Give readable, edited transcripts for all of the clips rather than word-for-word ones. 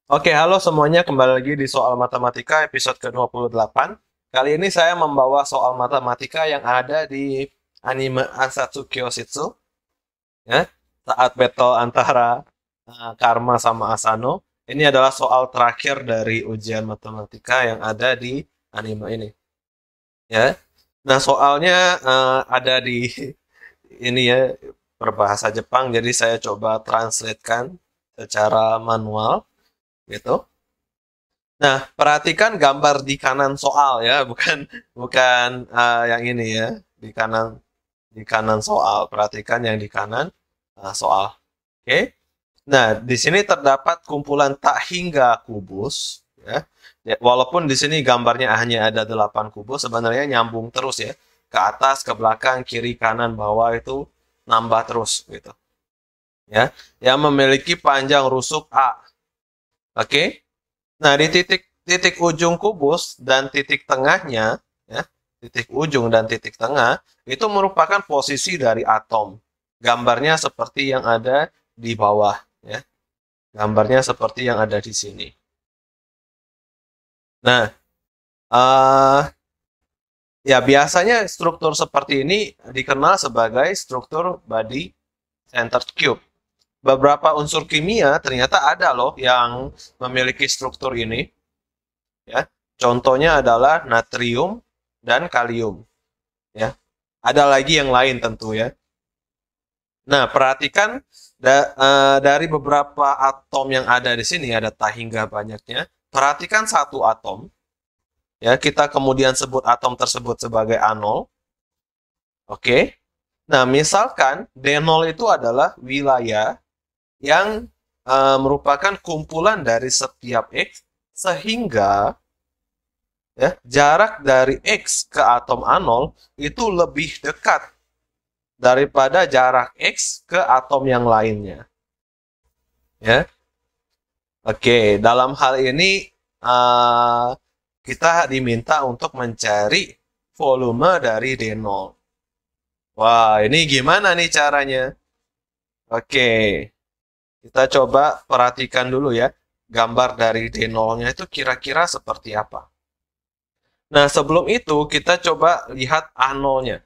Oke, halo semuanya, kembali lagi di Soal Matematika episode ke-28. Kali ini saya membawa soal matematika yang ada di anime Ansatsu Kyoshitsu, ya, saat battle antara Karma sama Asano. Ini adalah soal terakhir dari ujian matematika yang ada di anime ini, ya. Nah, soalnya ada di ini ya, berbahasa Jepang, jadi saya coba translatekan secara manual, gitu. Nah, perhatikan gambar di kanan soal ya, bukan bukan yang ini ya, di kanan soal. Perhatikan yang di kanan soal. Oke. Nah, di sini terdapat kumpulan tak hingga kubus ya. Ya, walaupun di sini gambarnya hanya ada 8 kubus, sebenarnya nyambung terus ya. Ke atas, ke belakang, kiri, kanan, bawah itu nambah terus gitu. Ya, yang memiliki panjang rusuk A. Oke. Nah, di titik ujung kubus dan titik tengahnya, ya, titik ujung dan titik tengah itu merupakan posisi dari atom. Gambarnya seperti yang ada di bawah, ya. Gambarnya seperti yang ada di sini. Nah, uh, ya biasanya struktur seperti ini dikenal sebagai struktur body centered cube. Beberapa unsur kimia ternyata ada loh yang memiliki struktur ini, ya. Contohnya adalah natrium dan kalium, ya. Ada lagi yang lain tentu ya. Nah, perhatikan dari beberapa atom yang ada di sini ada tak hingga banyaknya. Perhatikan satu atom, ya. Kita kemudian sebut atom tersebut sebagai A0. Oke. Nah, misalkan D0 itu adalah wilayah yang merupakan kumpulan dari setiap X sehingga ya, jarak dari X ke atom A0 itu lebih dekat daripada jarak X ke atom yang lainnya. Ya, oke. Dalam hal ini kita diminta untuk mencari volume dari D0. Wah, ini gimana nih caranya? Oke, kita coba perhatikan dulu ya. Gambar dari D0-nya itu kira-kira seperti apa. Nah, sebelum itu kita coba lihat A0-nya.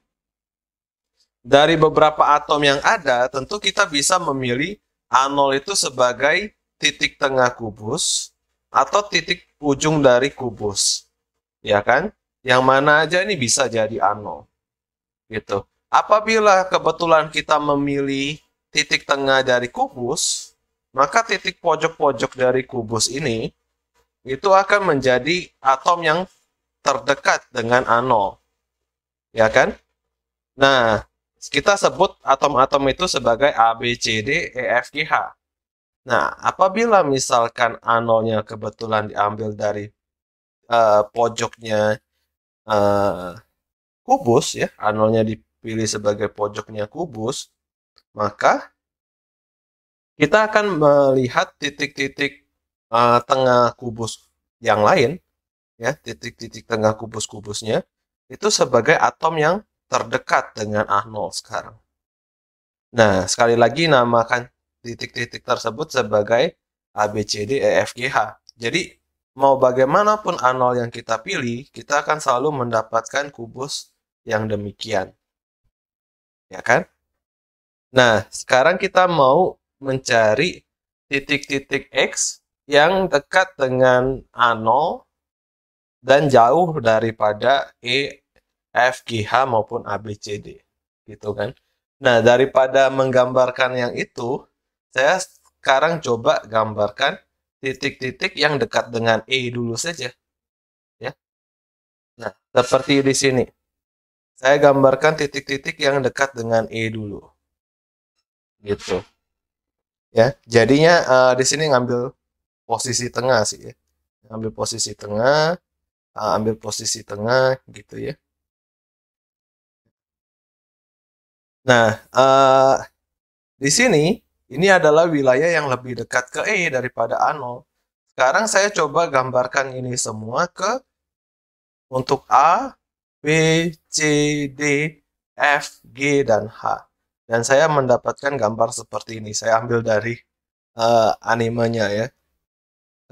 Dari beberapa atom yang ada, tentu kita bisa memilih A0 itu sebagai titik tengah kubus atau titik ujung dari kubus. Ya kan? Yang mana aja ini bisa jadi A0. Gitu. Apabila kebetulan kita memilih titik tengah dari kubus, maka titik pojok-pojok dari kubus ini itu akan menjadi atom yang terdekat dengan A0. Ya kan? Nah, kita sebut atom-atom itu sebagai A, B, C, D, E, F, G, H. Nah, apabila misalkan A0-nya kebetulan diambil dari pojoknya uh, kubus, ya, A0-nya dipilih sebagai pojoknya kubus, maka kita akan melihat titik-titik tengah kubus yang lain, ya, titik-titik tengah kubus-kubusnya, itu sebagai atom yang terdekat dengan A0 sekarang. Nah, sekali lagi namakan titik-titik tersebut sebagai A, B, C, D, E, F, G, H. Jadi, mau bagaimanapun A0 yang kita pilih, kita akan selalu mendapatkan kubus yang demikian. Ya kan? Nah, sekarang kita mau mencari titik-titik X yang dekat dengan A0 dan jauh daripada E, F, G, H maupun A, B, C, D. Gitu kan? Nah, daripada menggambarkan yang itu, saya sekarang coba gambarkan titik-titik yang dekat dengan E dulu saja, ya. Nah, seperti di sini. Saya gambarkan titik-titik yang dekat dengan E dulu, gitu. Ya, jadinya di sini ngambil posisi tengah sih ya. Ambil posisi tengah, ambil posisi tengah gitu ya. Nah, di sini ini adalah wilayah yang lebih dekat ke E daripada A0. Sekarang saya coba gambarkan ini semua untuk A, B, C, D, F, G, dan H. Dan saya mendapatkan gambar seperti ini. Saya ambil dari animenya ya.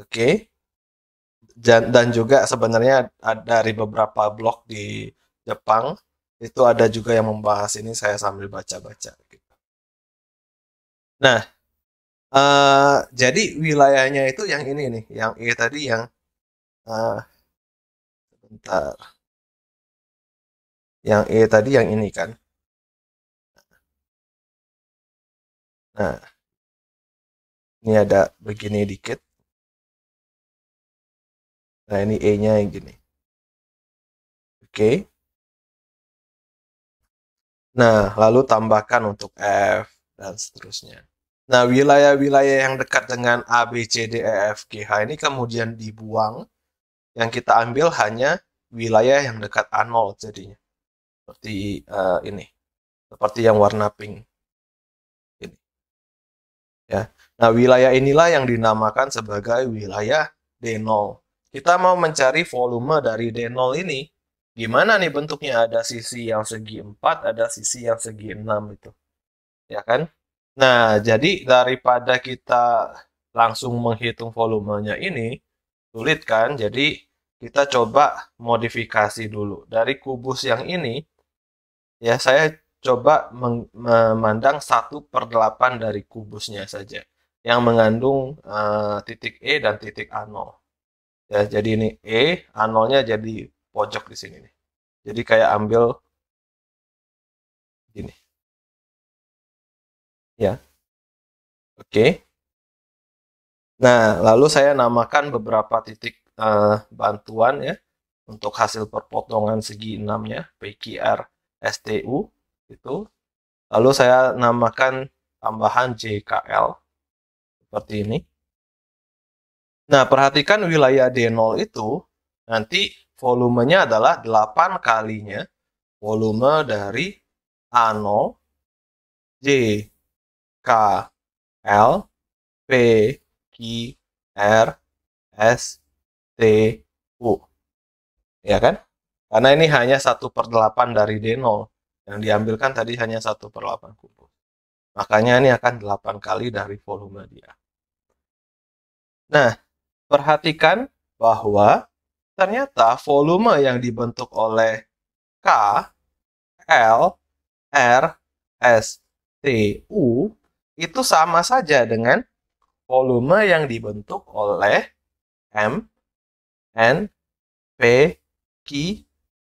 Oke. Dan juga sebenarnya dari beberapa blog di Jepang itu ada juga yang membahas ini, saya sambil baca-baca gitu. Nah, jadi wilayahnya itu yang ini nih, yang E tadi yang sebentar, yang E tadi yang ini kan. Nah, ini ada begini dikit. Nah, ini E-nya yang gini. Oke. Nah, lalu tambahkan untuk F dan seterusnya. Nah, wilayah-wilayah yang dekat dengan A, B, C, D, E, F, G, H ini kemudian dibuang. Yang kita ambil hanya wilayah yang dekat A0 jadinya. Seperti ini. Seperti yang warna pink. Ini. Ya. Nah, wilayah inilah yang dinamakan sebagai wilayah D0. Kita mau mencari volume dari D0 ini. Gimana nih bentuknya? Ada sisi yang segi 4, ada sisi yang segi 6 itu. Ya kan? Nah, jadi daripada kita langsung menghitung volumenya ini, sulit kan? Jadi kita coba modifikasi dulu. Dari kubus yang ini, ya saya coba memandang 1/8 dari kubusnya saja. Yang mengandung titik E dan titik A0. Ya, jadi ini E, A0-nya jadi pojok di sini nih. Jadi kayak ambil gini. Ya, oke. Nah, lalu saya namakan beberapa titik bantuan ya untuk hasil perpotongan segi 6-nya, PQR STU itu. Lalu saya namakan tambahan JKL seperti ini. Nah, perhatikan wilayah D0 itu nanti volumenya adalah 8 kalinya volume dari A0, J, K, L, P, Q, R, S, T, U. Ya kan? Karena ini hanya 1/8 dari D0. Yang diambilkan tadi hanya 1/8 kubus. Makanya ini akan 8 kali dari volume dia. Nah, perhatikan bahwa ternyata volume yang dibentuk oleh K, L, R, S, T, U itu sama saja dengan volume yang dibentuk oleh M, N, P, Q,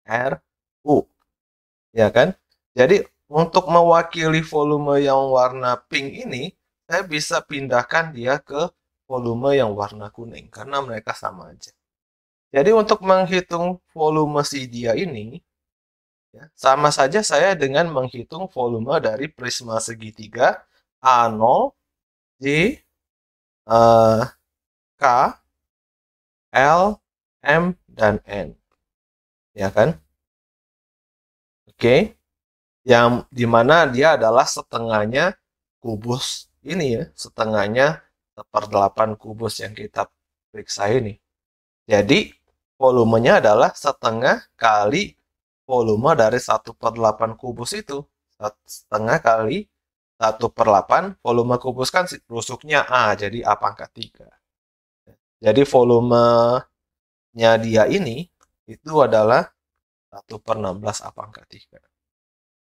R, U. Ya kan? Jadi untuk mewakili volume yang warna pink ini, saya bisa pindahkan dia ke volume yang warna kuning karena mereka sama aja. Jadi untuk menghitung volume si dia ini, ya, sama saja saya dengan menghitung volume dari prisma segitiga A0, J, K, L, M, dan N. Ya kan? Oke. Yang dimana dia adalah setengahnya kubus ini ya, setengahnya 1/8 kubus yang kita periksa ini. Jadi volumenya adalah setengah kali volume dari 1/8 kubus itu. Setengah kali 1/8 volume kubus kan rusuknya A, jadi A pangkat 3. Jadi volumenya dia ini itu adalah 1/16 A pangkat 3.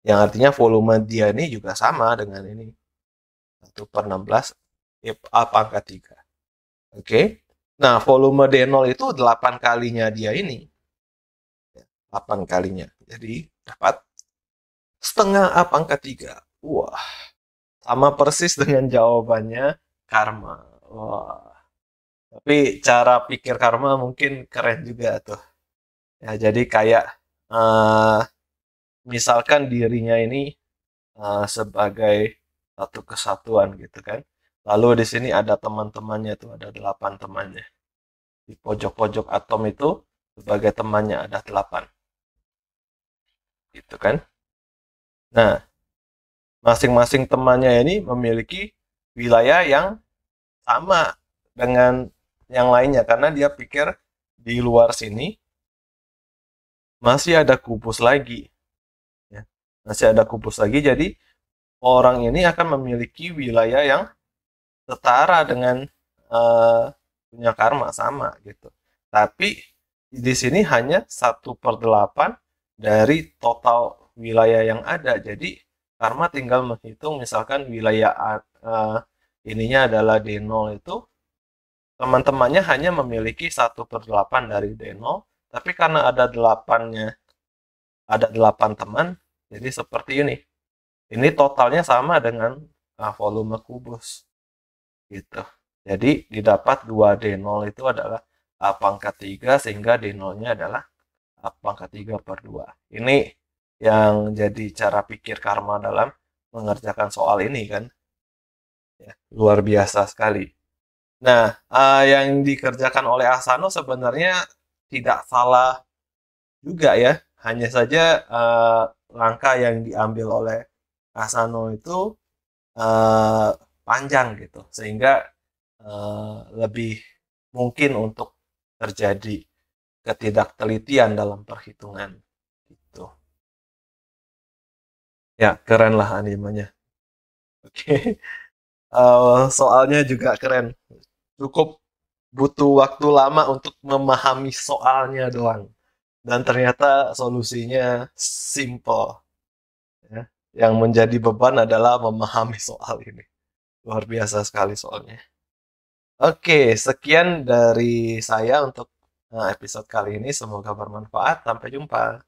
Yang artinya volume dia ini juga sama dengan ini. 1/16 A pangkat 3. Oke. Nah, volume D0 itu 8 kalinya dia ini. 8 kalinya. Jadi, dapat setengah A pangkat 3. Wah, sama persis dengan jawabannya Karma. Wah. Tapi cara pikir Karma mungkin keren juga tuh. Ya, jadi kayak misalkan dirinya ini sebagai satu kesatuan gitu kan. Lalu di sini ada teman-temannya tuh, ada 8 temannya. Di pojok-pojok atom itu sebagai temannya ada 8. Gitu kan. Nah, masing-masing temannya ini memiliki wilayah yang sama dengan yang lainnya karena dia pikir di luar sini masih ada kubus lagi. Ya. Masih ada kubus lagi, jadi orang ini akan memiliki wilayah yang setara dengan punya karma sama gitu. Tapi di sini hanya 1/8 dari total wilayah yang ada. Jadi karma tinggal menghitung misalkan wilayah ininya adalah D0 itu teman-temannya hanya memiliki 1/8 dari D0, tapi karena ada 8 teman, jadi seperti ini. Ini totalnya sama dengan volume kubus gitu. Jadi didapat 2D0 itu adalah A pangkat 3 sehingga D0-nya adalah A pangkat 3/2. Ini yang jadi cara pikir karma dalam mengerjakan soal ini kan. Ya, luar biasa sekali. Nah, yang dikerjakan oleh Asano sebenarnya tidak salah juga ya. Hanya saja langkah yang diambil oleh Asano itu eh, panjang gitu, sehingga lebih mungkin untuk terjadi ketidaktelitian dalam perhitungan gitu. Ya, keren lah animenya. Oke. Soalnya juga keren. Cukup butuh waktu lama untuk memahami soalnya doang. Dan ternyata solusinya simple. Ya. Yang menjadi beban adalah memahami soal ini. Luar biasa sekali soalnya. Oke, sekian dari saya untuk episode kali ini. Semoga bermanfaat. Sampai jumpa.